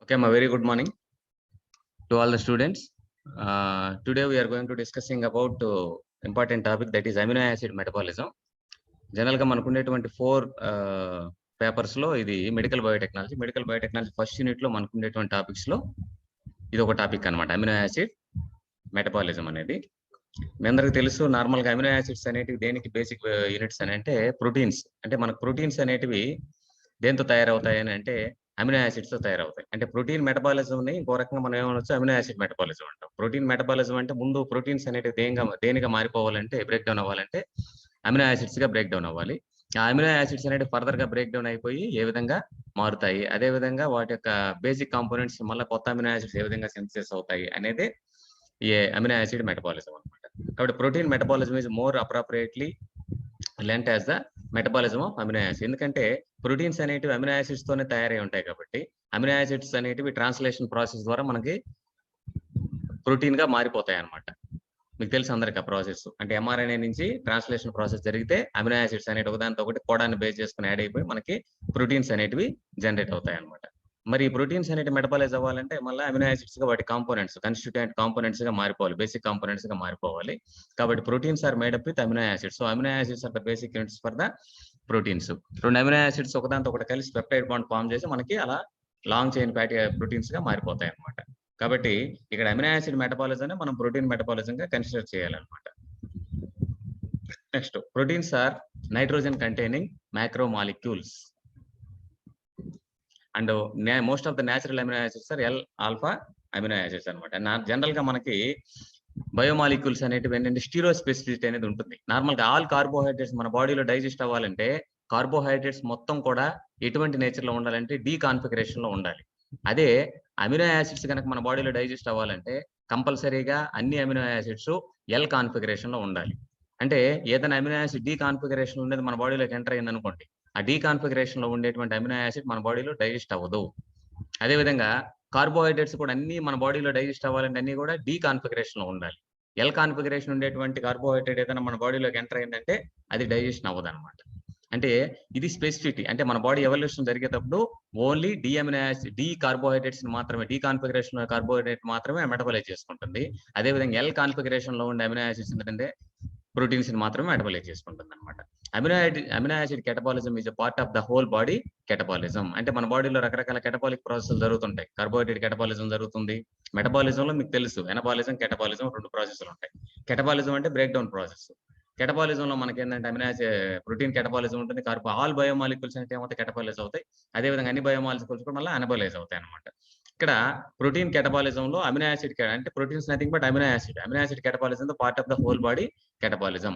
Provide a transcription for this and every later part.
Okay, very good morning to all the students. Today we are going to discussing about important topic, that is amino acid metabolism. General గా మనకు ఉండేటువంటి 4 papers లో ఇది medical biotechnology first unit లో మనకు ఉండేటువంటి topics లో ఇది ఒక టాపిక్ అన్నమాట. అమినో యాసిడ్ మెటబాలిజం అనేది మీ అందరికీ తెలుసు. నార్మల్ గా అమినో యాసిడ్స్ అనేటివి దేనికి బేసిక్ యూనిట్స్ అని అంటే ప్రోటీన్స్. అంటే మనకు ప్రోటీన్స్ అనేటివి దేంతో తయారవుతాయి అని అంటే అమినో యాసిడ్స్ తో తయారవుతాయి. అంటే ప్రోటీన్ మెటబాలిజం ని ఇంకో రకంగా మనం ఏమనొచ్చు, అమినో యాసిడ్ మెటబాలిజం అంటాం. ప్రోటీన్ మెటబాలిజం అంటే ముందు ప్రోటీన్స్ అనేటివి దేనిగా మారిపోవాలంటే, బ్రేక్ డౌన్ అవ్వాలంటే అమినో యాసిడ్స్ గా బ్రేక్ డౌన్ అవ్వాలి. ఆ అమినో యాసిడ్స్ అనేవి ఫర్దర్ గా బ్రేక్ డౌన్ అయిపోయి ఏ విధంగా మారుతాయి, అదే విధంగా వాటి యొక్క బేసిక్ కాంపోనెంట్స్ మళ్ళీ కొత్త అమినో యాసిడ్స్ ఏ విధంగా సింథసిస్ అవుతాయి అనేది ఈ అమినో యాసిడ్ మెటబాలిజం అన్నమాట. కాబట్టి protein metabolism is more appropriately lent as the metabolism of amino acid. ఎందుకంటే ప్రోటీన్స్ అనేటివి అమినో యాసిడ్స్ తోనే తయారై ఉంటాయి కాబట్టి అమినో యాసిడ్స్ అనేటివి ట్రాన్స్లేషన్ ప్రాసెస్ ద్వారా మనకి ప్రోటీన్ గా మారిపోతాయి అన్నమాట. మీకు తెలుసు అందరికి ఆ ప్రాసెస్. అంటే ఎంఆర్ఎన్ఏ నుంచి ట్రాన్స్లేషన్ ప్రాసెస్ జరిగితే అమినో యాసిడ్స్ అనేవి ఒకదానితో ఒకటి కోడాన్ని బేస్ చేసుకుని యాడ్ అయిపోయి మనకి ప్రోటీన్స్ అనేటివి జనరేట్ అవుతాయి అన్నమాట. మరి ఈ ప్రోటీన్స్ అనేవి మెటబాలైజ్ అవ్వాలంటే మళ్ళీ అమినో యాసిడ్స్ గా వాటి కాంపోనెంట్స్, కన్స్టిట్యూయెంట్ కాంపోనెంట్స్ గా మారిపోవాలి, బేసిక్ కాంపోనెంట్స్ గా మారిపోవాలి. కాబట్టి proteins are made up with amino acids. So amino acids are the basic units for the proteins. రెండు అమినో యాసిడ్స్ ఒకదాంతో ఒకటి కలిసి పెప్టైడ్ బాండ్ ఫామ్ చేసి మనకి అలా లాంగ్ చైన్ ఫ్యాటీ ప్రోటీన్స్ గా మారిపోతాయి అన్నమాట. కాబట్టి ఇక్కడ అమినో యాసిడ్ మెటబాలిజం మనం ప్రోటీన్ మెటబాలిజం గా కన్సిడర్ చేయాలన్నమాట. Next, proteins are nitrogen containing macro molecules and most of the natural amino acids are L alpha amino acids అనమాట. జనరల్ గా మనకి బయోమాలిక్యూల్స్ అనేటివి ఏంటంటే స్టీరో స్పెసిఫిసిటీ అనేది ఉంటుంది. నార్మల్ గా ఆల్ కార్బోహైడ్రేట్స్ మన బాడీలో డైజెస్ట్ అవ్వాలంటే కార్బోహైడ్రేట్స్ మొత్తం కూడా ఎటువంటి నేచర్ లో ఉండాలంటే డి కాన్ఫిగరేషన్ లో ఉండాలి. అదే అమినో యాసిడ్స్ కనుక మన బాడీలో డైజెస్ట్ అవ్వాలంటే కంపల్సరీగా అన్ని అమినో యాసిడ్స్ ఎల్ కాన్ఫిగరేషన్ లో ఉండాలి. అంటే ఏదైనా అమినో యాసిడ్ డి కాన్ఫిగరేషన్ ఉండేది మన బాడీలోకి ఎంటర్ అయింది అనుకోండి, ఆ డి కాన్ఫిగరేషన్ లో ఉండేటువంటి అమినో యాసిడ్ మన బాడీలో డైజెస్ట్ అవ్వదు. అదేవిధంగా కార్బోహైడ్రేట్స్ కూడా అన్ని మన బాడీలో డైజెస్ట్ అవ్వాలంటే అన్ని కూడా డి కాన్ఫిగరేషన్ లో ఉండాలి. ఎల్ కాన్ఫిగరేషన్ ఉండేటువంటి కార్బోహైడ్రేట్ ఏదైనా మన బాడీలోకి ఎంటర్ అయిందంటే అది డైజెషన్ అవ్వదు అనమాట. అంటే ఇది స్పెసిఫిటీ. అంటే మన బాడీ ఎవల్యూషన్ జరిగేటప్పుడు only D amino acid, D carbohydrates మాత్రమే, డి కాన్ఫిగరేషన్ కార్బోహైడ్రేట్ మాత్రమే మెటబలైజ్ చేసుకుంటుంది. అదేవిధంగా ఎల్ కాన్ఫిగరేషన్ లో ఉండే అమినో యాసిడ్స్ ఏంటంటే ప్రోటీన్స్ మాత్రమే మెటబలైజ్ చేసుకుంటుంది అనమాట. Amino acid catabolism is a part of the whole body catabolism. అంటే మన బాడీలో రకరకాల కెటబాలిక్ ప్రాసెస్ జరుగుతుంటాయి. కార్బోహైడ్రేట్ కెటబాలిజం జరుగుతుంది. మెటబాలిజంలో మీకు తెలుసు ఎనబాలిజం, కెటబాలిజం రెండు ప్రాసెస్లు ఉంటాయి. కెటబాలిజం అంటే బ్రేక్ డౌన్ ప్రాసెస్. కెటబాలిజంలో మనకి ఏంటంటే అమినో యాసిడ్ ప్రోటీన్ కెటబాలిజం ఉంటుంది. ఆల్ బయోమాలిక్యూల్స్ అంటే ఏమవుతాయి, కెటబాలైజ్ అవుతాయి. అదేవిధంగా అన్ని బయోమాలిక్యూల్స్ కూడా మళ్ళీ అనబలైజ్ అవుతాయి అనమాట. ఇక్కడ ప్రోటీన్ కెటబాలిజంలో అమినో యాసిడ్ అంటే proteins nothing but amino acid catabolism part of the whole body catabolism.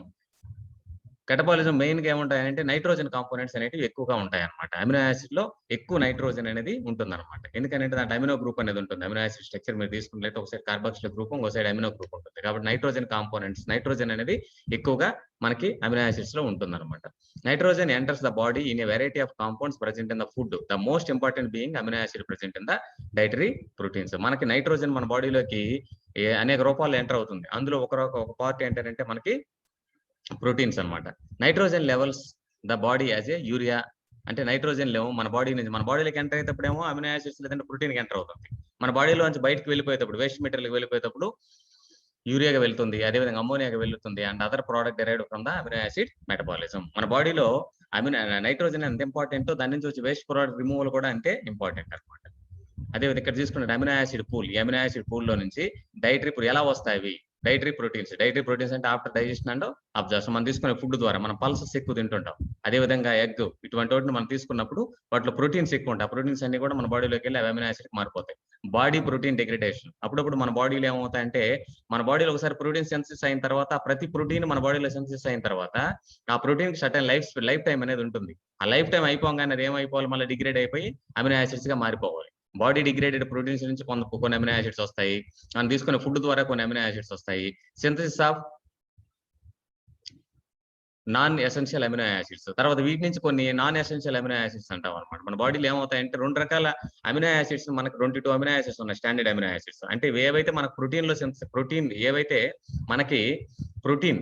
Catabolism main గా ఏముంటాయంటే నైట్రోజన్ కాంపోనెంట్స్ అనేవి ఎక్కువగా ఉంటాయి అనమాట. అమినో యాసిడ్ లో ఎక్కువ నైట్రోజన్ అనేది ఉంటుంది అనమాట. ఎందుకంటే దాంట్లో అమినో గ్రూప్ అనేది ఉంటుంది. అమినో యాసిడ్ స్ట్రక్చర్ మీరు తీసుకున్నట్లయితే ఒకసారి కార్బాక్సిలిక్ గ్రూప్, ఒకసారి అమినో గ్రూప్ ఉంటుంది. కాబట్టి నైట్రోజన్ కాంపోనెంట్స్, నైట్రోజన్ అనేది ఎక్కువగా మనకి అమినో యాసిడ్స్ లో ఉంటుంది అనమాట. Nitrogen enters the body in a variety of compounds present in the food. The most important being amino acid present in the dietary proteins. మనకి nitrogen మన బాడీలోకి అనేక రూపాల్లో ఎంటర్ అవుతుంది. అందులో ఒక పార్ట్ ఏంటంటే మనకి ప్రోటీన్స్ అన్నమాట. Nitrogen levels the body as a urea. అంటే నైట్రోజన్ లెవెల్ మన బాడీ నుంచి మన బాడీలోకి ఎంటర్ అయ్యేటప్పుడేమో అమినో యాసిడ్స్ లేదంటే ప్రోటీన్కి ఎంటర్ అవుతుంది. మన బాడీలో నుంచి బయటకు వెళ్ళిపోయేటప్పుడు, వేస్ట్ మెటీరియల్కి వెళ్ళిపోయేటప్పుడు యూరియాగా వెళ్తుంది, అదేవిధంగా అమోనియాగా వెళ్తుంది and other product derived from the amino acid metabolism. మన బాడీలో నైట్రోజన్ ఎంత ఇంపార్టెంటో దాని నుంచి వచ్చి వేస్ట్ ప్రోడక్ట్ రిమూవల్ కూడా అంతే ఇంపార్టెంట్ అనమాట. అదేవిధంగా ఇక్కడ తీసుకున్న అమినో యాసిడ్ పూల్, ఈ అమినో యాసిడ్ పూల్ లో నుంచి డైటరీ ఎలా వస్తాయి, డైటరీ ప్రోటీన్స్ అంటే ఆఫ్టర్ డైజెషన్ అండ్ అబ్జర్ప్షన్ మనం తీసుకునే ఫుడ్ ద్వారా మనం పల్సెస్ ఎక్కువ తింటుంటాం. అదేవిధంగా ఎగ్, ఇటువంటి వాటిని మనం తీసుకున్నప్పుడు వాటిలో ప్రోటీన్స్ ఎక్కువ ఉంటాయి. ఆ ప్రోటీన్స్ అన్ని కూడా మన బాడీలోకి వెళ్ళి అమినో యాసిడ్ మారిపోతాయి. Body protein degradation. అప్పుడప్పుడు మన బాడీలో ఏమవుతాయంటే మన బాడీలో ఒకసారి ప్రోటీన్ సెన్సిస్ అయిన తర్వాత ప్రతి ప్రోటీన్ మన బాడీలో సెన్సిస్ అయిన తర్వాత ఆ ప్రోటీన్ సర్టెన్ లైఫ్ టైం అనేది ఉంటుంది. ఆ లైఫ్ టైం అయిపోగానే అది ఏమైపోవాలి, మళ్ళీ డిగ్రేడ్ అయిపోయి అమినో యాసిడ్స్ గా మారిపోవాలి. బాడీ డిగ్రేడెడ్ ప్రోటీన్స్ నుంచి కొన్ని అమినో యాసిడ్స్ వస్తాయి. మనం తీసుకునే ఫుడ్ ద్వారా కొన్ని అమినో యాసిడ్స్ వస్తాయి. Synthesis of non essential amino acids. తర్వాత వీటి నుంచి కొన్ని నాన్ ఎసెన్షియల్ అమినో యాసిడ్స్ అంటాం అనమాట. మన బాడీలో ఏమవుతాయంటే రెండు రకాల అమినో యాసిడ్స్, మనకు 22 అమినో యాసిడ్స్ ఉన్నాయి, స్టాండర్డ్ అమినో యాసిడ్స్. అంటే ఏవైతే మనకు ప్రోటీన్ ఏవైతే మనకి ప్రోటీన్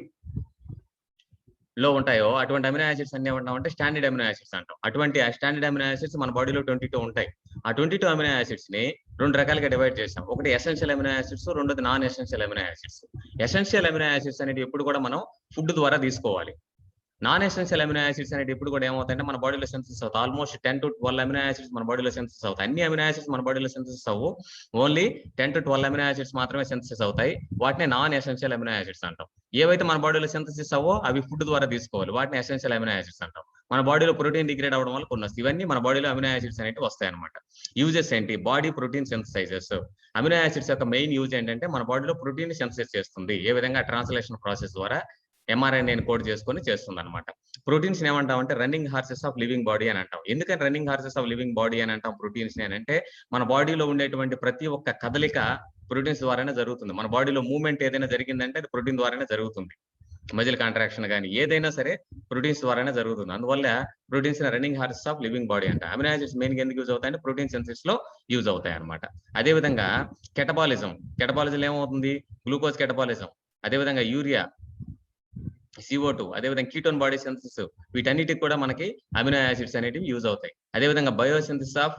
లో ఉంటాయో అటువంటి అమినో యాసిడ్స్ అన్ని ఏమంటామంటే స్టాండర్డ్ అమినో యాసిడ్స్ అంటాం. అటువంటి స్టాండర్డ్ అమినో యాసిడ్స్ మన బాడీలో 22 ఉంటాయి. ఆ 22 అమినో యాసిడ్స్ ని 2 రకాలుగా డివైడ్ చేసాం. ఒకటి ఎసెన్షియల్ అమినో యాసిడ్స్, రెండోది non essential amino acids. Essential amino acids అనేవి ఎప్పుడు కూడా మనం ఫుడ్ ద్వారా తీసుకోవాలి. నాన్ ఎసెన్షియల్ అమినో యాసిడ్స్ అనేవి ఎప్పుడు కూడా ఏమవుతాయంటే మన బాడీలో సింథసిస్ అవుతాయి. ఆల్మోస్ట్ 10 to 12 అమినో యాసిడ్స్ మన బాడీలో సింథసిస్ అవుతాయి. అన్ని అమినో యాసిడ్స్ మన బాడీలో సింథసిస్ అవ్వు. ఓన్లీ 10 to 12 అమినో యాసిడ్స్ మాత్రమే సింథసిస్ అవుతాయి. వాటిని నాన్ ఎసెన్షియల్ అమినో యాసిడ్స్ అంటాం. ఏవైతే మన బాడీలో సింథసిస్ అవ్వో అవి ఫుడ్ ద్వారా తీసుకోవాలి. వాటిని ఎసెన్షియల్ అమినో యాసిడ్స్ అంటాం. మన బాడీలో ప్రోటీన్ డిగ్రేడ్ అవ్వడం వల్ల కొన్ని వస్తాయి. ఇవన్నీ మన బాడీలో అమినో యాసిడ్స్ అనేవి వస్తాయి అన్నమాట. యూజెస్ ఏంటి? Body protein synthesizes. Amino acids యొక్క మెయిన్ యూజ్ ఏంటంటే మన బాడీలో ప్రోటీన్ సింథసిస్ చేస్తుంది. ఏ విధంగా? ట్రాన్స్లేషన్ ప్రాసెస్ ద్వారా ఎంఆర్ఎన్ఏని కోడ్ చేసుకొని చేస్తుంది అనమాట. ప్రోటీన్స్ ఏమంటాం అంటే running horses of living body అని అంటాం. ఎందుకని running horses of living body అని అంటాం ప్రోటీన్స్ అని అంటే మన బాడీలో ఉండేటువంటి ప్రతి ఒక్క కదలిక ప్రోటీన్స్ ద్వారానే జరుగుతుంది. మన బాడీలో మూవ్మెంట్ ఏదైనా జరిగిందంటే అది ప్రోటీన్ ద్వారానే జరుగుతుంది. మజిల్ కాంట్రాక్షన్ కానీ ఏదైనా సరే ప్రోటీన్స్ ద్వారానే జరుగుతుంది. అందువల్ల proteins running horses of living body అంట. అమినో యాసిడ్స్ మెయిన్ గా ఎందుకు యూజ్ అవుతాయంటే ప్రోటీన్ సింథసిస్ లో యూజ్ అవుతాయి అనమాట. అదే విధంగా కెటబాలిజం ఏమవుతుంది? గ్లూకోజ్ కెటబాలిజం, అదేవిధంగా యూరియా, CO2, అదేవిధంగా కీటోన్ బాడీ సింథసిస్, వీటన్నిటికి కూడా మనకి అమినో యాసిడ్స్ అనేటివి యూజ్ అవుతాయి. అదేవిధంగా biosynthesis of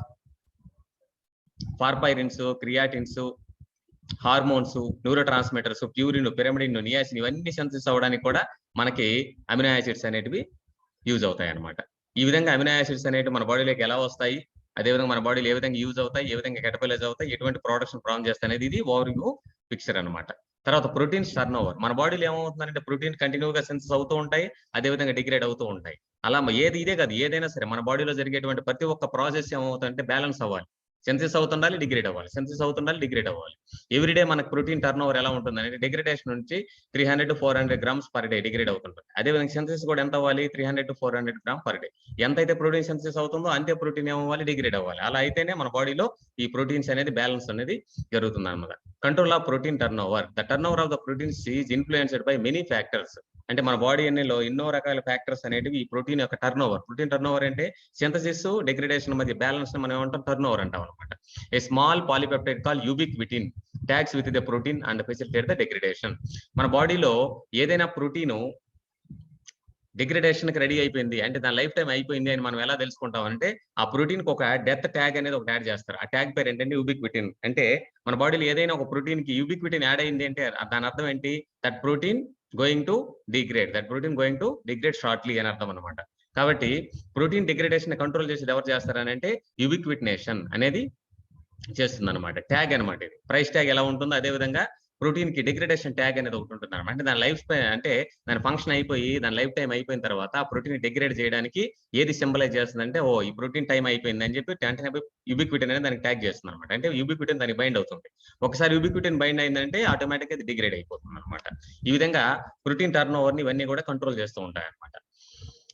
porphyrins, creatines, hormones, neurotransmitters, purine, pyrimidine, niacin ఇవన్నీ సింథసిస్ అవ్వడానికి కూడా మనకి అమినో యాసిడ్స్ అనేటివి యూజ్ అవుతాయి అన్నమాట. ఈ విధంగా అమినో యాసిడ్స్ అనేటివి మన బాడీలోకి ఎలా వస్తాయి, అదేవిధంగా మన బాడీలో ఏ విధంగా యూజ్ అవుతాయి, ఏ విధంగా కెటబలైజ్ అవుతాయి, ఎటువంటి ప్రొడక్షన్ ఫార్మ్ చేస్తాయి అనేది ఇది ఓవర్ వ్యూ పిక్చర్ అన్నమాట. తర్వాత ప్రోటీన్స్ టర్న్ ఓవర్. మన బాడీలో ఏమవుతుందంటే ప్రోటీన్ కంటిన్యూగా సింథసిస్ అవుతూ ఉంటాయి, అదేవిధంగా డిగ్రేడ్ అవుతూ ఉంటాయి. అలా ఇదే కాదు ఏదైనా సరే మన బాడీలో జరిగేటువంటి ప్రతి ఒక్క ప్రాసెస్ ఏమవుతుందంటే బ్యాలెన్స్ అవ్వాలి. సింథసిస్ అవుతుండాలి, డిగ్రేడ్ అవ్వాలి, సింథసిస్ అవుతుండాలి, డిగ్రేడ్ అవ్వాలి. ఎవ్రీడే మనకు ప్రోటీన్ టర్న్ ఓవర్ ఎలా ఉంటుందంటే డిగ్రేడేషన్ నుంచి 300 to 400 grams per day degrade అవుతుంటుంది. అదేవిధంగా సింథసిస్ కూడా ఎంత అవ్వాలి? 300 to 400 grams per day. ఎంతైతే ప్రోటీన్ సింథసిస్ అవుతుందో అంతే ప్రోటీన్ ఏమవ్వాలి? డిగ్రేడ్ అవ్వాలి. అలా అయితేనే మన బాడీలో ఈ ప్రోటీన్స్ అనేది బ్యాలెన్స్ అనేది జరుగుతుంది అన్నమాట. Control of protein turn over. The turn over of the proteins is influenced by many factors. అంటే మన బాడీ ఎన్నో రకాల ఫ్యాక్టర్స్ అనేటివి ఈ ప్రోటీన్ యొక్క turnover. Protein turnover అంటే సింథసిస్ డిగ్రేడేషన్ మధ్య బ్యాలెన్స్ మనం ఏమంటాం? టర్న్ ఓవర్ అంటాం అనమాట. A small polypeptide call ubiquitin tags with the protein and facilitate the degradation. మన బాడీలో ఏదైనా ప్రోటీన్ డిగ్రేడేషన్ కి రెడీ అయిపోయింది అంటే దాని లైఫ్ టైం అయిపోయింది అని మనం ఎలా తెలుసుకుంటాం అంటే ఆ ప్రోటీన్ కి ఒక డెత్ ట్యాగ్ అనేది ఒక యాడ్ చేస్తారు. ఆ ట్యాగ్ పేరు ఏంటంటే యూబిక్విటిన్. అంటే మన బాడీలో ఏదైనా ఒక ప్రోటీన్ కి యూబిక్విటిన్ యాడ్ అయింది అంటే దాని అర్థం ఏంటి? That protein going to degrade shortly అని అర్థం అనమాట. కాబట్టి ప్రోటీన్ డిగ్రేడేషన్ కంట్రోల్ చేసేది ఎవరు చేస్తారని అంటే యూబిక్విటినేషన్ అనేది చేస్తుంది అనమాట. ట్యాగ్ అనమాట. ఇది ప్రైస్ ట్యాగ్ ఎలా ఉంటుందో అదే విధంగా ప్రోటీన్ కి డిగ్రేడేషన్ ట్యాగ్ అనేది ఒకటి ఉంటుంది అనమాట. అంటే దాని లైఫ్ అంటే దాని ఫంక్షన్ అయిపోయి దాని లైఫ్ టైం అయిపోయిన తర్వాత ఆ ప్రోటీన్ డిగ్రేడ్ చేయడానికి ఏది సింబలైజ్ చేస్తుందంటే ఓ ఈ ప్రోటీన్ టైం అయిపోయింది అని చెప్పి వెంటనే యూబిక్విటిన్ అనేది దానికి ట్యాగ్ చేస్తుంది అనమాట. అంటే యూబిక్విటిన్ దానికి బైండ్ అవుతుంది. ఒకసారి యూబిక్విటిన్ బైండ్ అయిందంటే ఆటోమేటిక్ అది డిగ్రేడ్ అయిపోతుంది అనమాట. ఈ విధంగా ప్రోటీన్ టర్న్ ఓవర్ ని ఇవన్నీ కూడా కంట్రోల్ చేస్తూ ఉంటాయి అనమాట.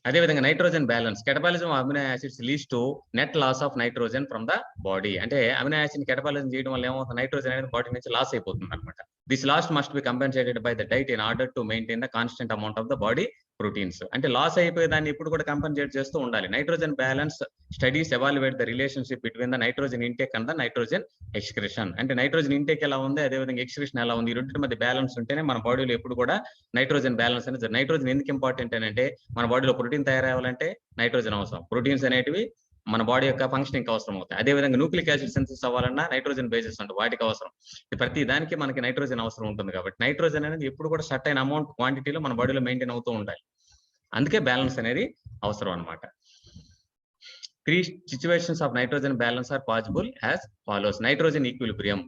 అదేవిధంగా nitrogen balance. Catabolism amino acids leads to net loss of nitrogen from the body. అంటే అమినో యాసిడ్ కెటబాలిజం చేయడం వల్ల ఏమవుతుంది? నైట్రోజన్ అనేది బాడీ నుంచి లాస్ అయిపోతుంది అనమాట. This loss must be compensated by the diet in order to maintain the constant amount of the body proteins. అంటే loss అయిపోయే దాన్ని ఇప్పుడు కూడా కంపెన్సేట్ చేస్తూ ఉండాలి. Nitrogen balance studies evaluate the relationship between the nitrogen intake and the nitrogen excretion. అంటే nitrogen intake ఎలా ఉంది, అదేవిధంగా ఎక్స్క్రిషన్ ఎలా ఉంది, ఈ రెండింటి మధ్య బ్యాలెన్స్ ఉంటేనే మన బాడీలో ఎప్పుడు కూడా నైట్రోజన్ బ్యాలెన్స్ అనేది. నైట్రోజన్ ఎందుకు ఇంపార్టెంట్ అంటే మన బాడీలో ప్రోటీన్ తయారవ్వాలంటే నైట్రోజన్ అవసరం. ప్రోటీన్స్ అనేటివి మన బాడీ యొక్క ఫంక్షనింగ్ అవసరం అవుతాయి. అదేవిధంగా న్యూక్లిక్ యాసిడ్ సింథసిస్ అవ్వాలన్నా నైట్రోజన్ బేసెస్ అంటే వాటికి అవసరం. ప్రతి దానికి మనకి నైట్రోజన్ అవసరం ఉంటుంది. కాబట్టి నైట్రోజన్ అనేది ఎప్పుడు కూడా సర్టైన్ అమౌంట్ క్వాంటిటీలో మన బాడీలో మెయింటైన్ అవుతూ ఉండాలి. అందుకే బ్యాలెన్స్ అనేది అవసరం అనమాట. 3 situations of nitrogen balance are possible as follows. Nitrogen equilibrium.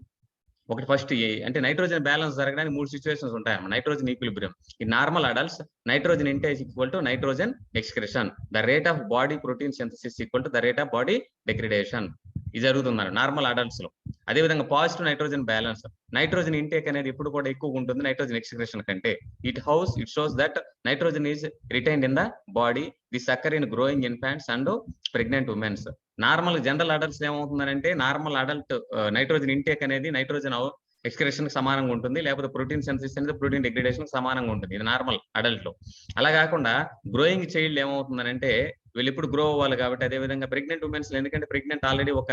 ఒకటి ఫస్ట్ అంటే నైట్రోజన్ బ్యాలెన్స్ జరగడానికి 3 సిచ్యువేషన్స్ ఉంటాయి. Nitrogen equilibrium. In normal adults nitrogen intake equal to nitrogen excretion. The rate of body protein synthesis equal to the rate of body degradation. ఇది జరుగుతుంది normal adults లో. అదేవిధంగా positive nitrogen balance. Nitrogen intake అనేది ఎప్పుడు కూడా ఎక్కువ ఉంటుంది nitrogen excretion కంటే. It shows that nitrogen is retained in the body. This అక్కర్ in growing infants and pregnant womens. Normal general adults ఏమవుతుందంటే నార్మల్ అడల్ట్ నైట్రోజన్ ఇంటేక్ అనేది నైట్రోజన్ ఎక్స్క్రిషన్ సమానంగా ఉంటుంది, లేకపోతే ప్రోటీన్ సింథసిస్ అనేది ప్రోటీన్ డిగ్రేడేషన్ సమానంగా ఉంటుంది. ఇది నార్మల్ అడల్ట్ లో. అలా కాకుండా గ్రోయింగ్ చైల్డ్ ఏమవుతుందనంటే వీళ్ళు ఇప్పుడు గ్రో అవ్వాలి కాబట్టి, అదే విధంగా ప్రెగ్నెంట్ ఉమెన్స్ ఎందుకంటే ప్రెగ్నెంట్ ఆల్రెడీ ఒక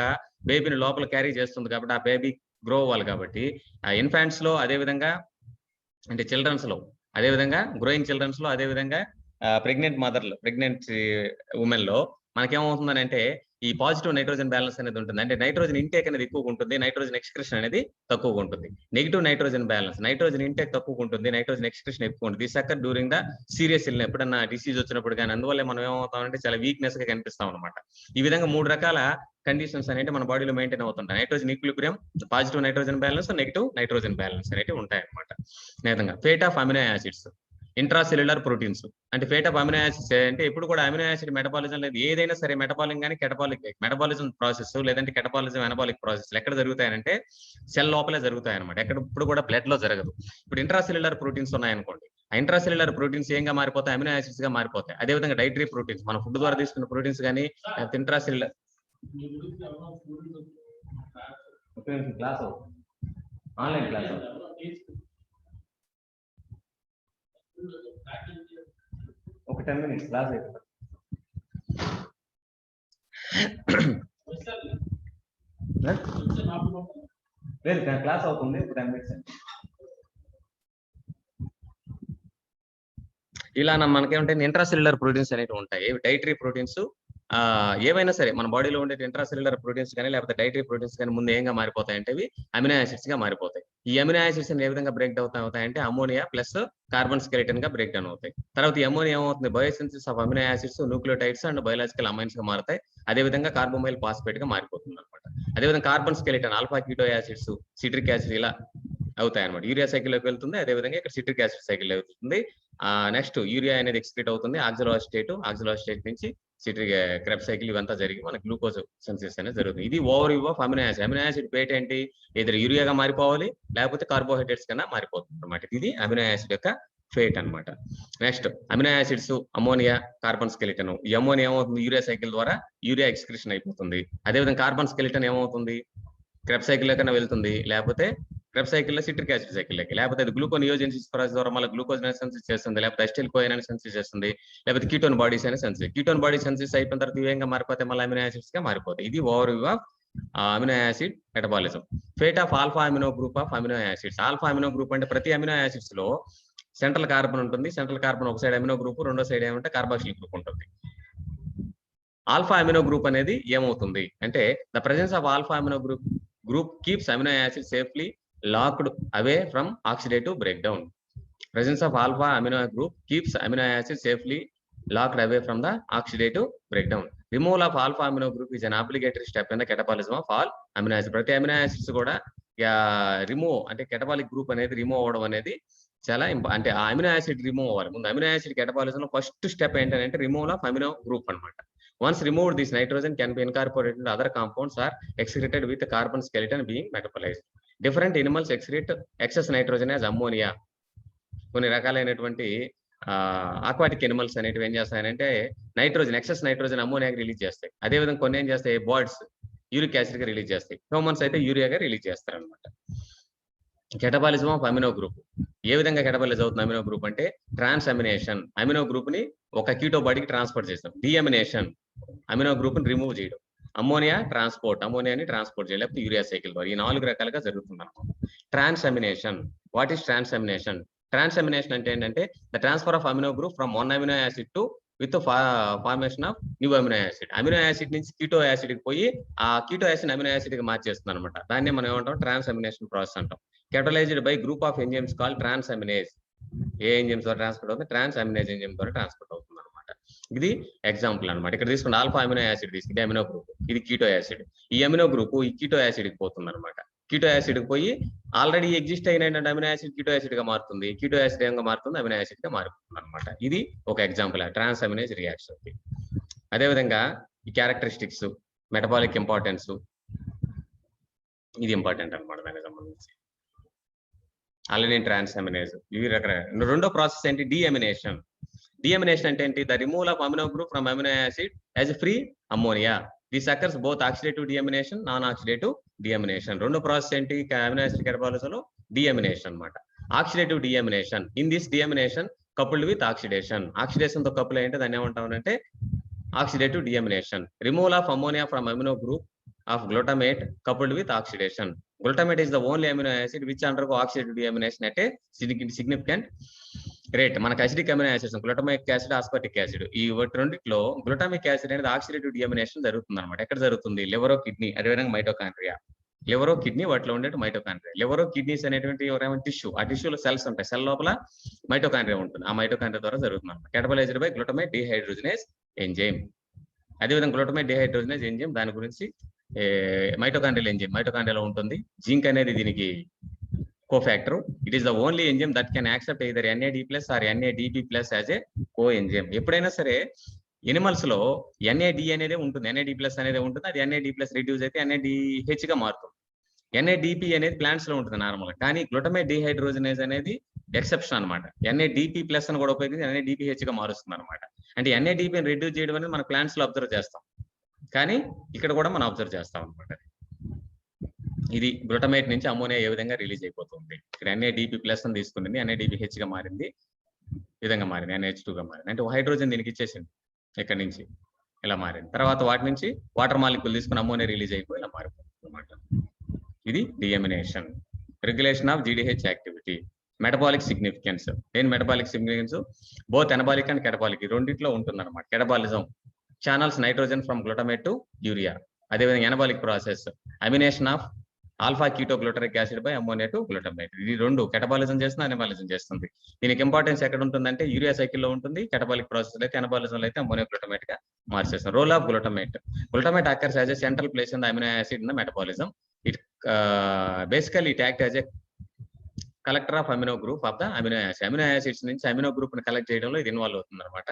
బేబీని లోపల క్యారీ చేస్తుంది కాబట్టి ఆ బేబీ గ్రో అవ్వాలి కాబట్టి ఆ ఇన్ఫాంట్స్ లో, అదే విధంగా అంటే చిల్డ్రన్స్ లో, అదే విధంగా గ్రోయింగ్ చిల్డ్రన్స్ లో, అదే విధంగా ప్రెగ్నెంట్ ఉమెన్ లో మనకేమవుతుందని అంటే ఈ పాజిటివ్ నైట్రోజన్ బ్యాలెన్స్ అనేది ఉంటుంది. అంటే నైట్రోజన్ ఇంటేక్ అనేది ఎక్కువగా ఉంటుంది, నైట్రోజన్ ఎక్స్క్రిషన్ అనేది తక్కువగా ఉంటుంది. Negative nitrogen balance, nitrogen intake తక్కువగా ఉంటుంది, నైట్రోజన్ ఎక్స్క్రిషన్ ఎక్కువ ఉంటుంది. This occur during the serious illness, ఎప్పుడన్నా డిసీజ్ వచ్చినప్పుడు కానీ. అందువల్ల మనం ఏమవుతామంటే చాలా వీక్నెస్ గా కనిపిస్తాం అనమాట. ఈ విధంగా 3 రకాల కండిషన్స్ అనేవి మన బాడీలో మెయింటైన్ అవుతుంటాయి. Nitrogen equilibrium, positive nitrogen balance, negative nitrogen balance అనేవి ఉంటాయి అనమాట. విధంగా fate of amino acids, intracellular proteins. అంటే ఫేట్ ఆఫ్ అమినో యాసిడ్స్ అంటే ఎప్పుడు కూడా అమినో యాసిడ్ మెటబాలిజం లేదు, ఏదైనా సరే మెటబాలిజం కానీ మెటబాలిజం ప్రాసెస్ లేదంటే కెటబాలిజం ఎనబాలిక్ ప్రాసెస్ ఎక్కడ జరుగుతాయంటే సెల్ లోపలే జరుగుతాయి అనమాట. ఎక్కడ ఇప్పుడు కూడా బ్లడ్ లో జరగదు. ఇప్పుడు ఇంట్రాసెల్యులర్ ప్రోటీన్స్ ఉన్నాయనుకోండి, ఆ ఇంట్రాసెల్యులర్ ప్రోటీన్స్ ఏంగా మారిపోతాయి, అమినో యాసిడ్స్ గా మారిపోతాయి. అదేవిధంగా డైటరీ ప్రోటీన్స్, మన ఫుడ్ ద్వారా తీసుకున్న ప్రోటీన్స్ కానీ ఇంట్రాసెల్యులర్ క్లాస్ ఆన్లైన్ క్లాస్ ఒక 10 minutes క్లాస్ అయిపోతుంది. లేదు క్లాస్ అవుతుంది, 10 minutes. ఇలా మనకేమంటే ఇంట్రాసెల్యులర్ ప్రోటీన్స్ అనేవి ఉంటాయి. డైటరీ ప్రోటీన్స్ ఏవైనా సరే మన బాడీలో ఉండే ఇంట్రాసెల్యులర్ ప్రోటీన్స్ కానీ లేకపోతే డైటరీ ప్రోటీన్స్ కానీ ముందు ఏంగా మారిపోతాయి అంటే అవి అమినో యాసిడ్స్ గా మారిపోతాయి. ఈ అమినో యాసిడ్స్ ఏ విధంగా బ్రేక్ డౌన్ అవుతాయంటే అమోనియా ప్లస్ కార్బన్ స్కెలిటన్ గా బ్రేక్ డౌన్ అవుతాయి. తర్వాత ఈ అమోనియా ఏమవుతుంది, biosynthesis of amino acids, nucleotides and biological amines గా మారుతాయి. అదేవిధంగా కార్బోమైల్ ఫాస్ఫేట్ గా మారిపోతుంది అనమాట. అదేవిధంగా carbon skeleton, alpha keto acids, citric acid ఇలా అవుతాయి అనమాట. యూరియా సైకిల్లోకి వెళ్తుంది, అదేవిధంగా ఇక్కడ సిట్రిక్ యాసిడ్ సైకిల్ అవుతుంది. నెక్స్ట్ యూరియా అనేది ఎక్స్క్రీట్ అవుతుంది, ఆక్సిలోస్టేట్ నుంచి సిట్రిక్ క్రెబ్స్ సైకిల్ ఇవంతా జరిగి మనకి గ్లూకోజ్ సింథసిస్ అనేది జరుగుతుంది. ఇది overview of amino acid. Amino acid fate ఏంటి, ఏదైనా యూరియాగా మారిపోవాలి లేకపోతే కార్బోహైడ్రేట్స్ కన్నా మారిపోతుంది అనమాట. ఇది అమినో యాసిడ్ యొక్క ఫేట్ అనమాట. Next amino acids, ammonia, carbon skeleton. ఈ అమోనియా ఏమవుతుంది, యూరియా సైకిల్ ద్వారా యూరియా ఎక్స్క్రిషన్ అయిపోతుంది. అదేవిధంగా కార్బన్ స్కెలిటన్ ఏమవుతుంది, క్రెబ్ సైకిల్ కన్నా వెళ్తుంది, లేకపోతే క్రెబ్ సైకిల్ లో సిట్రిక్ యాసిడ్ సైకిల్ లకి, లేకపోతే అది గ్లూకోనియోజెన్సిస్ ప్రాసెస్ ద్వారా మళ్ళీ గ్లూకోజ్ సెన్సిస్ చేస్తుంది, లేకపోతే అసిటైల్ కోఎన్ అని సెన్సిస్ చేస్తుంది, లేకపోతే కీటోన్ బాడీస్ అని సెన్సిస్. కీటోన్ బాడీ సెన్సిస్ అయిపోయిన తర్వాత ఇవేంగా మారిపోతే మళ్ళీ అమినో యాసిడ్స్ గా మారిపోతాయి. ఇది overview of amino acid metabolism. Fate of alpha amino group of amino acids. Alpha amino group అంటే ప్రతి అమినో యాసిడ్స్ లో సెంట్రల్ కార్బన్ ఉంటుంది. సెంట్రల్ కార్బన్ ఒక సైడ్ అమినో గ్రూప్, రెండో సైడ్ ఏమంటే కార్బాక్సిల్ గ్రూప్ ఉంటుంది. ఆల్ఫా అమినో గ్రూప్ అనేది ఏమవుతుంది అంటే the presence of alpha amino group keeps amino acid safely locked away from oxidative breakdown. Presence of alpha amino group keeps amino acid safely locked away from the oxidative breakdown. Removal of alpha amino group is an obligatory step in the catabolism of all amino acids. ప్రతి amino acids కూడా remove అంటే catabolic group అనేది remove అవడం అనేది చాలా అంటే ఆ amino acid remove అవ్వాలి. ముందు అమినో యాసిడ్ కెటబాలిజం లో ఫస్ట్ స్టెప్ ఏంటంటే రిమూవల్ ఆఫ్ అమినో గ్రూప్ అనమాట. Once removed, this nitrogen can be incorporated into other compounds or excreted with the carbon skeleton being metabolized. Different animals excrete excess nitrogen as ammonia. కొన్ని రకాలైనటువంటి aquatic animals అనేటివి ఏం చేస్తాయంటే nitrogen, excess nitrogen అమ్మోనియాకి release చేస్తాయి. అదేవిధంగా కొన్ని ఏం చేస్తాయి, బర్డ్స్ యూరిక్ యాసిడ్ గా రిలీజ్ చేస్తాయి. హ్యూమన్స్ అయితే యూరియాగా రిలీజ్ చేస్తారు అనమాట. Catabolism of amino group. ఏ విధంగా కెటబాలిజ్ అవుతుంది అమినో గ్రూప్ అంటే ట్రాన్స్ అమినేషన్, అమినో గ్రూప్ ని ఒక కీటో బాడీకి ట్రాన్స్పోర్ట్ చేస్తాం. డిఅమినేషన్, అమినో గ్రూప్ ని రిమూవ్ చేయడం. అమ్మోనియా ట్రాన్స్పోర్ట్, అమ్మోనియాని ట్రాన్స్పోర్ట్ చేయడం, లేకపోతే యూరియా సైకిల్ ద్వారా. ఈ 4 రకాలుగా జరుగుతుంది అనమాట. ట్రాన్స్అమినేషన్. What is ట్రాన్స్అమినేషన్? ట్రాన్స్అమినేషన్ అంటే ఏంటంటే the transfer of amino group from one amino acid to with formation of new amino acid. Amino acid నుంచి కీటో యాసిడ్ కి పోయి ఆ కీటో యాసిడ్ అమినో యాసిడ్ కి మార్చేస్తుంది అనమాట. దాన్ని మనం ఏమంటాం, ట్రాన్స్అమినేషన్ ప్రాసెస్ అంటాం. catalyzed by group of enzymes called transaminase. A enzymes ద్వారా ట్రాన్స్పోర్ట్ అవుతుంది, ట్రాన్స్అమినేజ్ ఎంజైమ్ ద్వారా ట్రాన్స్పోర్ట్ అవుతుంది అనమాట. ఇది ఎగ్జాంపుల్ అనమాట. ఇక్కడ తీసుకున్న ఆల్ఫా అమినో యాసిడ్ తీసుకుంటే అమినో గ్రూప్, ఇది కీటో యాసిడ్. ఈ అమినో గ్రూప్ ఈ కీటో యాసిడ్ కి పోతుంది అనమాట. కీటో యాసిడ్ కి పోయి ఆల్రెడీ ఎగ్జిస్ట్ అయిన అమినో యాసిడ్ కీటో యాసిడ్ గా మారుతుంది. కీటో యాసిడ్ ఏం మారుతుంది, అమినో యాసిడ్ గా మారుతుంది అనమాట. ఇది ఒక ఎగ్జాంపుల్ ట్రాన్స్అమినేజ్ రియాక్షన్. అదేవిధంగా ఈ క్యారెక్టరిస్టిక్స్, మెటబాలిక్ ఇంపార్టెన్స్, ఇది ఇంపార్టెంట్ అనమాట దానికి సంబంధించి. అలనిన్ ట్రాన్స్అమినేజ్ ఇవి రకరకాల. రెండో ప్రాసెస్ ఏంటి, డిఅమినేషన్. డిఅమినేషన్ అంటే ఏంటి, the removal of amino group from amino acid as free ammonia. This occurs both oxidative deamination, non oxidative deamination. రెండో ప్రాసెస్ ఏంటి, అమినో యాసిడ్ కెటబాలిజంలో డిఅమినేషన్ అన్నమాట. Oxidative deamination. In this deamination coupled with oxidation. Oxidation తో couple అయ్యింటే దాన్ని ఏమంటామంటే oxidative deamination. Removal of ammonia from amino group of glutamate coupled with oxidation. Glutamate is the only amino acid which undergo oxidative deamination at a significant great. మనకు acidic amino acids glutamic acid, aspartic acid ఈ రెండిట్లో glutamic acid అనేది oxidative deamination జరుగుతుంది అనమాట. ఎక్కడ జరుగుతుంది? లివరో, kidney, అదేవిధంగా మైటోకాండ్రియా. లివరో, కిడ్నీ వాటిలో ఉండే మైటోకాండ్రియా. లివరో, కిడ్నీస్ అనేటువంటి ఎవరైనా టిష్యూ, ఆ టిష్యూలో సెల్స్ ఉంటాయి. సెల్ లోపల మైటోకాండ్రియా ఉంటుంది. ఆ మైటోకాండ్రియా ద్వారా జరుగుతుంది అనమాట. క్యాటబలైజ్డ్ బై గ్లూటమేట్ డిహైడ్రోజనేజ్ ఎంజైమ్. అదేవిధంగా గ్లూటమేట్ డిహైడ్రోజనేజ్ ఎంజైమ్ దాని గురించి మైటోకాండ్రియల్ ఎంజైమ్ మైటోకాండ్రియాలో ఉంటుంది. జింక్ అనేది దీనికి cofactor. It is the only enzyme that can accept either NAD+ or NADP+ as a coenzyme. ఎప్పుడైనా సరే ఎనిమల్స్ లో NAD అనేది ఉంటుంది, NAD+ అనేది ఉంటుంది. అది NAD+ రిడ్యూస్ అయితే NADH గా మారుతుంది. NADP అనేది ప్లాంట్స్ లో ఉంటుంది నార్మల్ గా. కానీ గ్లూటమేట్ డిహైడ్రోజనేజ్ అనేది ఎక్సెప్షన్ అనమాట. NADP+ అని కూడా ఉపయోగించి NADPH గా మారుస్తుంది అనమాట. అంటే NADP ని రిడ్యూస్ చేయడం అనేది మన ప్లాంట్స్ లో అబ్జర్వ్ చేస్తాం, కానీ ఇక్కడ కూడా మనం అబ్జర్వ్ చేస్తాం అనమాట. ఇది గ్లూటమేట్ నుంచి అమోనియా ఏ విధంగా రిలీజ్ అయిపోతుంది. ఇక్కడ NADP+ అని తీసుకుంటుంది, NADPH గా మారింది, ఈ విధంగా మారింది, NH2 గా మారింది. అంటే హైడ్రోజన్ దీనికి ఇచ్చేసింది, ఇక్కడ నుంచి ఇలా మారింది. తర్వాత వాటి నుంచి వాటర్ మాలిక్యూల్ తీసుకుని అమోనియా రిలీజ్ అయిపోయి ఇలా మారిపోతుంది అనమాట. ఇది deamination. Regulation of GDH activity. Metabolic significance. ఏం metabolic significance? Both anabolic and catabolic ఈ రెండిట్లో ఉంటుంది అనమాట. Catabolism channels nitrogen from glutamate to urea. అదేవిధంగా anabolic process amination of alpha keto glutaric acid by ammonia to glutamate. ఇది రెండు catabolism చేస్తుంది, anabolism చేస్తుంది. దీనికి ఇంపార్టెన్స్ ఎక్కడ ఉంటుందంటే యూరియా సైకిల్లో ఉంటుంది. కెటబాలిక్ ప్రాసెస్ అయితే ఎనబాలిజం అయితే అమోనియా గ్లూటమేట్ గా మార్చేస్తాం. Role of glutamate. Glutamate occurs as a central place in the amino acid in the metabolism. It basically it act as a collector of amino group of the amino acid. Amino acids నుంచి amino group ని collect చేయడంలో ఇది involve అవుతుంది అనమాట.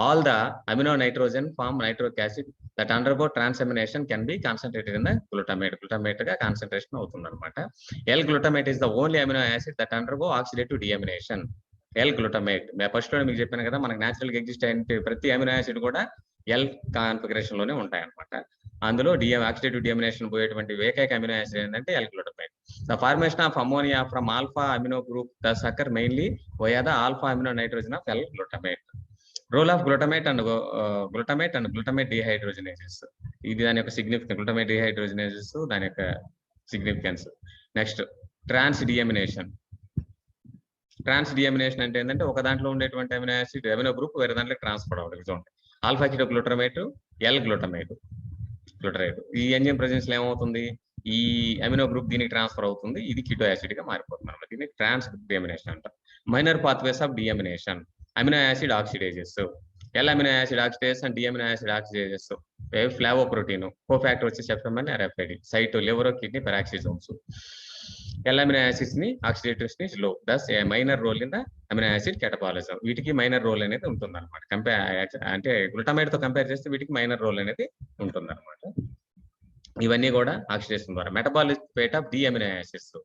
All the amino nitrogen form nitric acid that undergo transamination can be concentrated in the glutamate. Glutamate గా concentration అవుతుంది అనమాట. L glutamate is the only amino acid that undergo oxidative deamination. L glutamate first లో మీకు చెప్పాను కదా, మనకు natural గా exist అయిన ప్రతి అమినో యాసిడ్ కూడా ఎల్ కాన్ఫిగరేషన్ లోనే ఉంటాయి అనమాట. అందులో ఆక్సిడేటివ్ డిఎమినేషన్ పోయేటువంటి ఏకైక అమినో యాసిడ్ ఏంటంటే L glutamate. The formation of ammonia from alpha amino group thus occur mainly via the alpha amino nitrogen of L-glutamate. Role of glutamate and glutamate dehydrogenases. ఇది దాని యొక్క సిగ్నిఫికెన్స్. గ్లూటమేట్ డిహైడ్రోజనేసెస్ దాని యొక్క significance. Next ట్రాన్స్ డిఎమినేషన్. ట్రాన్స్ డిఎమినేషన్ అంటే ఏంటంటే ఒక దాంట్లో ఉండేటువంటి అమినో యాసిడ్ అమినో గ్రూప్ వేరే దాంట్లో ట్రాన్స్ఫర్ అవ్వడం. చూడండి, alpha keto glutamate, L glutamate. ఈ ఎంజైమ్ ప్రెజెన్స్ లో ఏమవుతుంది? ఈ అమినో గ్రూప్ దీనికి ట్రాన్స్ఫర్ అవుతుంది, ఇది కీటో యాసిడ్ గా మారిపోతుంది అనమాట. దీన్ని ట్రాన్స్ డిఎమినేషన్ అంటారు. Minor pathways of deamination. Amino acid oxidases. L amino acid oxidases and D amino acid oxidases. Flavoprotein cofactor వచ్చి సెప్టమన్ RFID. సైటో లివరో kidney peroxisomes. L amino acids ని ఆక్సిడేటివ్స్ ని లో. Thus a minor role in the amino acid catabolism. వీటికి minor role అనేది ఉంటుంది అనమాట. అంటే గ్లూటమేట్ తో కంపేర్ చేస్తే వీటికి మైనర్ రోల్ అనేది ఉంటుంది అనమాట. ఇవన్నీ కూడా ఆక్సిడేషన్ ద్వారా. Metabolic rate of D amino acids.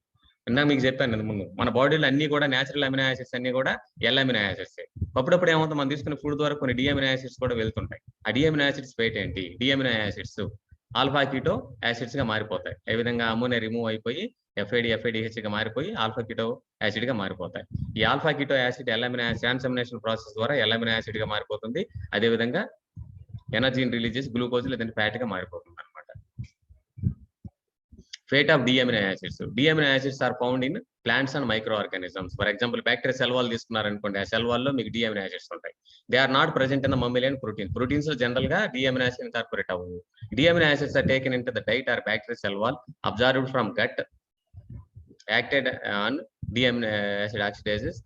ఇందాక మీకు చెప్పాను ముందు, మన బాడీలో అన్ని కూడా నేచురల్ అమినో యాసిడ్స్ అన్ని కూడా ఎల్ అమినో యాసిడ్స్. అప్పుడప్పుడు ఏమవుతుంది, మనం తీసుకునే ఫుడ్ ద్వారా కొన్ని డి అమినో యాసిడ్స్ కూడా వెళ్తుంటాయి. ఆ డి అమినో యాసిడ్స్ వెయిట్ ఏంటి? D amino acids alpha keto acids గా మారిపోతాయి. ఏ విధంగా అమోనియా రిమూవ్ అయిపోయి FADH గా మారిపోయి ఆల్ఫా కీటో యాసిడ్ గా మారిపోతాయి. ఈ alpha keto acid L amino acid transamination process ద్వారా ఎల్ అమినో యాసిడ్ గా మారిపోతుంది. అదే విధంగా ఎనర్జీని రిలీజ్ చేసి గ్లూకోజ్ లేదంటే ఫ్యాట్ గా మారిపోతుంది అనమాట. Fate of D-amino acids. D-amino acids are found in plants and microorganisms. For example, bacteria cell wall తీసుకున్నారనుకోండి, ఆ సెల్ వాల్ లో మీకు D-amino acids ఉంటాయి. They are not present in the mammalian protein. Proteins లో general గా D-amino acids incorporate అవ్వవు. D-amino acids are taken into the diet or bacterial cell wall, absorbed from gut, acted on D-amino acid oxidases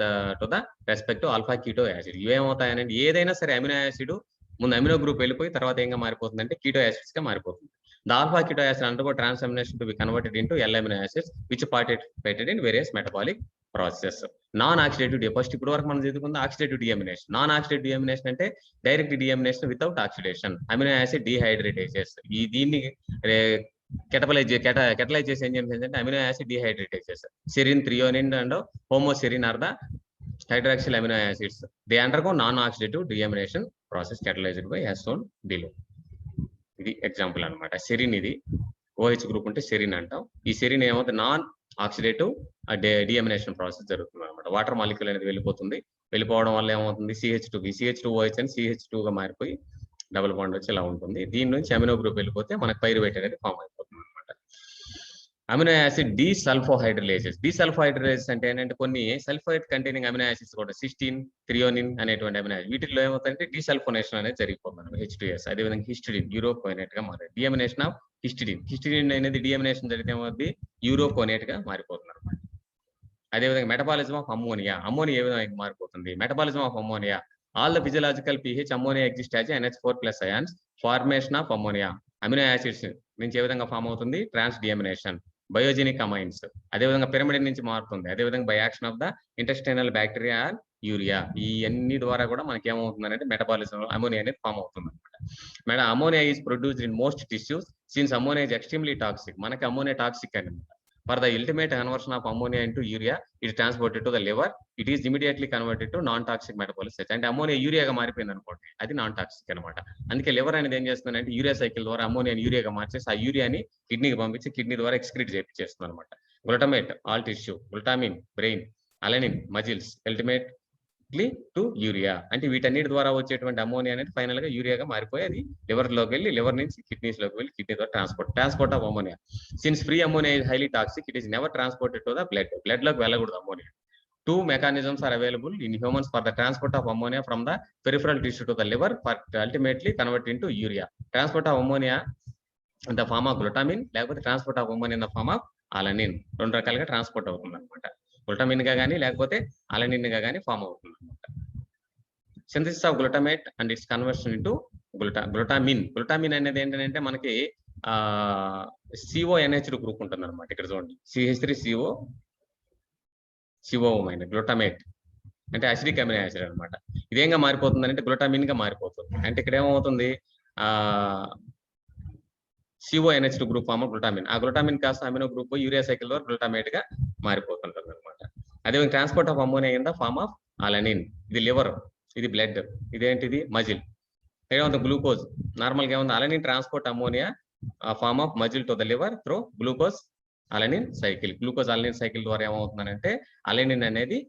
to the respective alpha keto acid. ఇవేమవుతాయనండి, ఏదైనా సరే amino acid ముందు amino group వెళ్ళిపోయి తర్వాత ఏంగా మారిపోతుందంటే keto acids గా మారిపోతుంది. The alpha keto acid undergo transamination to be converted into L amino acids, which participated in various metabolic processes. Non-oxidative first ఇప్పుడు వరకు మనం చదువుకుంది oxidative deamination. Non oxidative deamination అంటే direct deamination without oxidation. Amino acid dehydratases. ఈ దీన్ని catalyse చేసే enzymes ఏంటంటే amino acid dehydratases. Serine, threonine and homoserine are the hydroxyl amino acids. They undergo non-oxidative deamination process catalyzed by as shown below. ఇది example అనమాట. Serene, ఇది OH group ఉంటే serene అంటాం. ఈ సెరిన్ ఏమవుతుంది, నాన్ ఆక్సిడేటివ్ డిఎమినేషన్ ప్రాసెస్ జరుగుతుంది అనమాట. Water molecule అనేది వెళ్ళిపోవడం వల్ల ఏమవుతుంది, CH2OH అని CH2 గా మారిపోయి డబుల్ బాండ్ వచ్చి ఇలా ఉంటుంది. దీని నుంచి అమినో గ్రూప్ వెళ్ళిపోతే మనకు పైరువేట్ అనేది ఫామ్ అయిపోతుంది అనమాట. Amino acid డీసల్ఫోహైడ్రలేసెస్. డీసల్ఫోహైడ్రలేసెస్ అంటే ఏంటంటే కొన్ని సల్ఫైడ్ కంటైనింగ్ అమినో యాసిడ్స్ కూడా సిస్టీన్, థ్రియోనిన్ అనేటువంటి అమినో యాసిడ్ వీటిలో ఏమవుతుందంటే డీసల్ఫోనేషన్ అనేది జరిగిపోతుంది. H2S అదేవిధంగా హిస్టిడిన్ యూరోకోనేట్ గా మారేది. డిఎమినేషన్ ఆఫ్ హిస్టిడిన్. హిస్టిడిన్ అనేది డిఎమినేషన్ జరిగితే ఏమవుతుంది యూరోకోనేట్ గా మారిపోతుంది అనమాట. అదేవిధంగా మెటబాలిజం ఆఫ్ అమ్మోనియా. అమ్మోనియా ఏ విధంగా మారిపోతుంది? Metabolism of ammonia. All the physiological pH ammonia exist as NH4+ ions. Formation of ammonia. Amino acids నుంచి ఏ విధంగా ఫామ్ అవుతుంది? Transdeamination. Biogenic amines. అదేవిధంగా పిరమిడిన్ నుంచి మారుతుంది. అదేవిధంగా by action of the intestinal bacteria and urea. ఈ అన్ని ద్వారా కూడా మనకి ఏమవుతుందంటే మెటబాలిజం అమోనియా అనేది ఫామ్ అవుతుంది అనమాట. Ammonia is produced in most tissues since ammonia is extremely toxic. మనకి అమోనియా టాక్సిక్ అనమాట. For the ultimate conversion of ammonia into urea, it is transported to the liver. It is immediately converted to non-toxic metabolic. అంటే ammonia యూరియాగా మారిపోయింది అనుకోండి, అది non toxic అనమాట. అందుకే liver అనేది ఏం చేస్తుందంటే యూరియా సైకిల్ ద్వారా అమోనియాని యూరియాగా మార్చేసి ఆ యూరియాని కిడ్నీకి పంపించి కిడ్నీ ద్వారా ఎక్స్క్రీట్ చేస్తుంది అనమాట. Glutamate all tissue, glutamine brain, alanine muscles, ultimate to urea. అంటే వీటన్నిటి ద్వారా వచ్చేటువంటి అమోనియా అనేది ఫైనల్ గా యూరియాగా మారిపోయి అది లివర్ లోకి వెళ్ళి లివర్ నుంచి కిడ్నీస్ లోకి వెళ్ళి కిడ్నీ ద్వారా transport of ammonia. Since free ammonia is highly toxic, it is never transported to the blood లోకి వెళ్ళకూడదు ammonia. 2 mechanisms are available in humans for the transport of ammonia from the peripheral tissue to the liver for ultimately convert into urea. Transport of ammonia in the form of glutamine లేకపోతే transport of ammonia in the form of alanine. రెండు రకాలుగా transport అవుతుంది అనమాట. Glutamine గా కానీ లేకపోతే alanine గా కానీ ఫామ్ అవుతుంది అనమాట. Synthesis of glutamate and it's conversion into glutamine. Glutamine అనేది ఏంటంటే మనకి CONH2 గ్రూప్ ఉంటుంది అనమాట. ఇక్కడ చూడండి CH3CO సిఓమైన్ గ్లూటమేట్ అంటే అసిడిక్ అమినో యాసిడ్ అనమాట. ఇదేంగా మారిపోతుంది అంటే గ్లూటామిన్ గా మారిపోతుంది. అంటే ఇక్కడ ఏమవుతుంది CONH2 గ్రూప్ ఫామ్ గ్లూటామిన్. ఆ గ్లూటామిన్ కాస్త అమినో గ్రూప్ యూరియా సైకిల్ ద్వారా గ్లూటామేట్ గా మారిపోతుంటుంది అనమాట. అదేవిధంగా transport of ammonia in the form of alanine. ఇది లివర్, ఇది బ్లడ్, ఇదేంటిది మజిల్. ఏమవుతుంది గ్లూకోజ్. నార్మల్ గా ఏముంది alanine transport ammonia form of muscle to the liver through glucose alanine cycle. Glucose alanine cycle ద్వారా ఏమవుతుందంటే అలనిన్ అనేది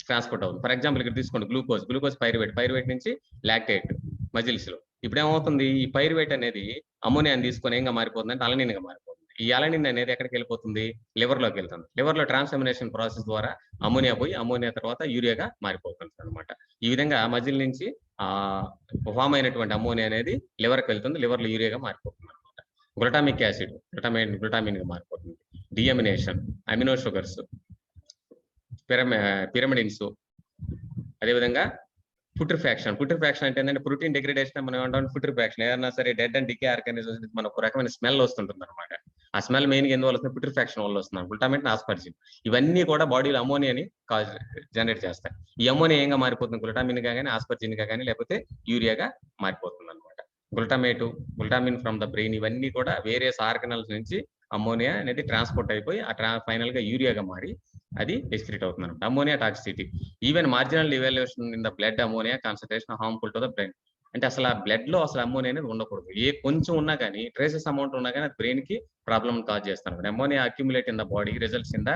ట్రాన్స్పోర్ట్ అవుతుంది. ఫర్ ఎగ్జాంపుల్ ఇక్కడ తీసుకోండి గ్లూకోజ్ పైరువేట్ నుంచి లాక్టేట్ మజిల్స్ లో. ఇప్పుడు ఏమవుతుంది ఈ పైరువేట్ అనేది అమోనియాని తీసుకొని ఏంగా మారిపోతుంది అంటే అలనిన్ గా మారిపోతుంది. ఈ అలనిన్ అనేది ఎక్కడికి వెళ్ళిపోతుంది? లివర్ లోకి వెళ్తుంది. లివర్ లో ట్రాన్స్అమినేషన్ ప్రాసెస్ ద్వారా అమోనియా పోయి అమోనియా తర్వాత యూరియాగా మారిపోతుంది అనమాట. ఈ విధంగా మజిల్ నుంచి ఫామ్ అయినటువంటి అమోనియా అనేది లివర్ కి వెళ్తుంది, లివర్ లో యూరియాగా మారిపోతుంది అనమాట. గ్లూటామిక్ యాసిడ్ గ్లూటామిన్ గా మారిపోతుంది. డిఎమినేషన్, అమినో షుగర్స్, పిరమిడిన్స్, అదేవిధంగా పుట్రిఫాక్షన్ అంటే ఏంటంటే ప్రోటీన్ డిగ్రేడేషన్ మనం ఏమంటాం పుట్రిఫాక్షన్. ఏదైనా సరే డెడ్ అండ్ డికే ఆర్గానిజమ్స్ మనకు ఒక రకమైన స్మెల్ వస్తుంటుంది అనమాట. ఆ స్మెల్ మెయిన్ గా ఎందువల్ల వస్తుంది? పుట్రిఫాక్షన్ వల్ల వస్తుంది. గ్లూటామేట్, ఆస్పర్జిన్ ఇవన్నీ కూడా బాడీలో అమోనియాని జనరేట్ చేస్తాయి. ఈ అమోనియా ఏంగా మారిపోతుంది? గ్లూటామిన్ గా కానీ ఆస్పర్జిన్ గా కానీ లేకపోతే యూరియాగా మారిపోతుంది అనమాట. గ్లూటామిన్ ఫ్రమ్ ద బ్రెయిన్ ఇవన్నీ కూడా వేరియస్ ఆర్గనల్స్ నుంచి అమోనియా అనేది ట్రాన్స్పోర్ట్ అయిపోయి ఫైనల్ గా యూరియాగా మారి అది ఎక్స్క్రీట్ అవుతుంది అనమాట. Ammonia toxicity. Even marginal evaluation in the blood ammonia concentration harmful to the brain. అంటే అసలు ఆ బ్లడ్ లో అసలు అమోనియా అనేది ఉండకూడదు. ఏ కొంచెం ఉన్నా కానీ ట్రేసెస్ అమౌంట్ ఉన్నా కానీ అది బ్రెయిన్ కి ప్రాబ్లమ్ కాజ్ చేస్తాను. Ammonia accumulate in the body results in the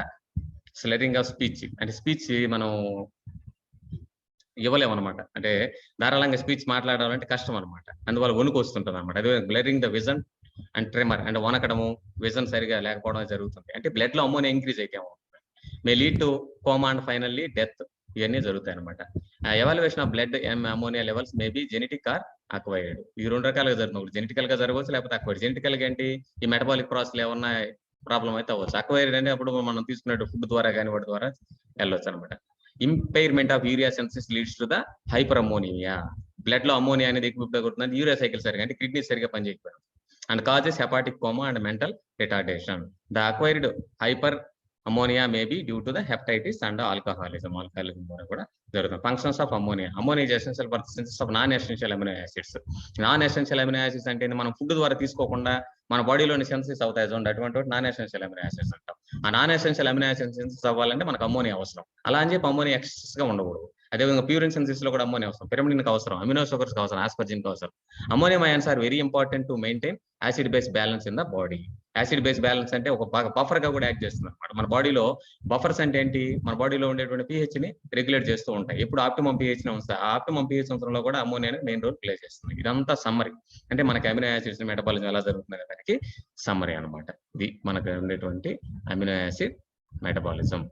slurring of speech. అంటే స్పీచ్ మనం ఇవ్వలేము అనమాట. అంటే ధారాళంగా స్పీచ్ మాట్లాడాలంటే కష్టం అనమాట. అందువల్ల వణుకు వస్తుంటది అనమాట. అదే blurring the vision and tremor అంటే వనకడము, విజన్ సరిగా లేకపోవడం జరుగుతుంది. అంటే బ్లడ్ లో అమోనియా ఇంక్రీజ్ అయితే may lead to coma and finally death. ఇవన్నీ జరుగుతాయి అనమాట. Evaluation of blood ammonia levels may be genetic are acquired. ఇది రెండు రకాలుగా జరుగుతుంది. జెనెటికల్ గా జరగవచ్చు లేకపోతే అక్వైర్డ్. జెనెటికల్ గా ఏంటి? ఈ మెటబాలిక్ ప్రాసెస్ ఏమన్నా ప్రాబ్లం అయితే అవ్వచ్చు. అక్వైర్డ్ అంటే అప్పుడు మనం తీసుకునే ఫుడ్ ద్వారా కానీ వాటి ద్వారా వెళ్ళొచ్చు అనమాట. Impairment of urea synthesis leads to the hyper ammonia. Blood లో అమోనియా అనేది ఎక్కువ కొడుతుంది. యూరియా సైకిల్ సరిగా అంటే కిడ్నీ సరిగా పనిచేయకపోవడం and causes hepatic coma and mental retardation. The acquired hyper ammonia may be due to the hepatitis and alcoholism ద్వారా కూడా జరుగుతుంది. Functions of ammonia. Ammonia is essential for the synthesis of non-essential amino acids. Non-essential amino acids అంటే మనం food ద్వారా తీసుకోకుండా మన బాడీలోని synthesis అవుతాయి చూడండి, అటువంటి నాన్ ఎసెన్షియల్ అమినో యాసిడ్స్ అంటాం. ఆ non essential amino acids synthesis అవ్వాలంటే మనకు అమోనియా అవసరం. అలా అని చెప్పి అమోనియా ఎక్సెస్ గా ఉండకూడదు. అదేవిధంగా ప్యూరిన్ సింథసిస్ లో కూడా అమ్మోనియా అవసరం, పిరమిడిన్కి అవసరం, అమినో షుగర్స్ అవసరం, ఆస్పర్జిన్కి అవసరం. Ammonium ions are very important to maintain acid base balance in the body. Acid base balance అంటే ఒక బాగా బఫర్ గా కూడా యాక్ట్ చేస్తుంది అనమాట. మన బాడీలో బఫర్స్ అంటే ఏంటి, మన బాడీలో ఉండేటువంటి pH ని రెగ్యులేట్ చేస్తూ ఉంటాయి. ఎప్పుడు ఆప్టిమం pH ని ఉంచుతాయి. ఆ ఆప్టిమం pH ఉంచడంలో కూడా అమ్మోనియా అనేది మెయిన్ రోల్ ప్లే చేస్తుంది. ఇదంతా సమ్మరీ, అంటే మనకి అమినో యాసిడ్స్ మెటబాలిజం ఎలా జరుగుతుంది దానికి సమ్మరీ అనమాట. ఇది మనకు ఉండేటువంటి అమినో యాసిడ్ మెటబాలిజం.